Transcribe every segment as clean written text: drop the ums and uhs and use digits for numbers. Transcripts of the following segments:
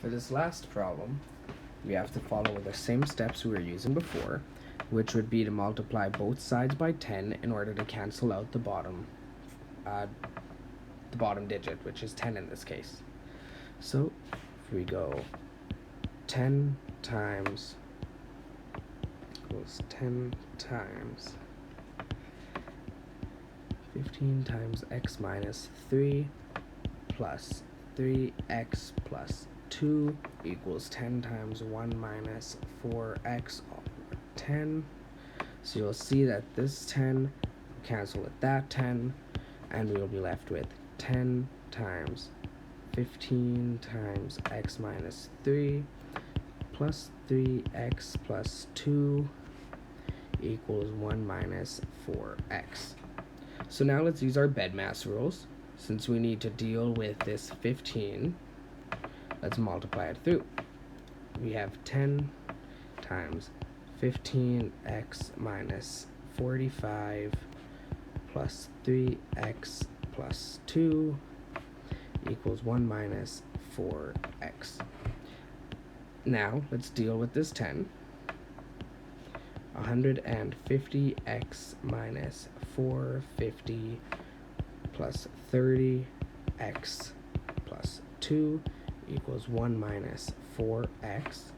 For this last problem, we have to follow the same steps we were using before, which would be to multiply both sides by 10 in order to cancel out the bottom digit, which is 10 in this case. So if we go 10 times equals 10 times 15 times x minus 3 plus 3x plus 2 equals 10 times 1 minus 4x all over 10. So you'll see that this 10 will cancel with that 10, and we will be left with 10 times 15 times x minus 3 plus 3x plus 2 equals 1 minus 4x. So now let's use our bedmass rules. Since we need to deal with this 15, let's multiply it through. We have 10 times 15x minus 45 plus 3x plus 2 equals 1 minus 4x. Now let's deal with this 10. 150x minus 450 plus 30x plus 2 equals 1 minus 4x.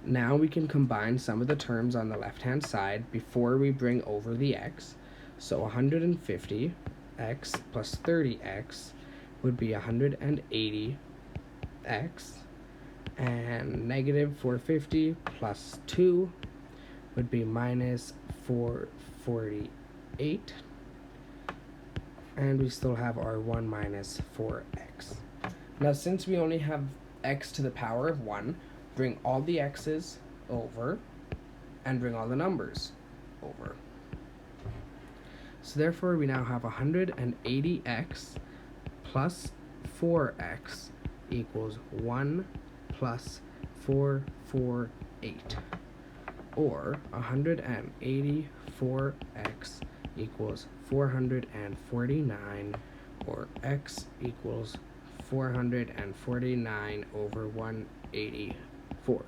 Now we can combine some of the terms on the left-hand side before we bring over the x. So 150x plus 30x would be 180x, and negative 450 plus 2 would be minus 448, and we still have our 1 minus 4x. Now since we only have x to the power of 1, bring all the x's over and bring all the numbers over. So therefore we now have 180x plus 4x equals 1 plus 448, or 184x equals 449, or x equals 449 over 184.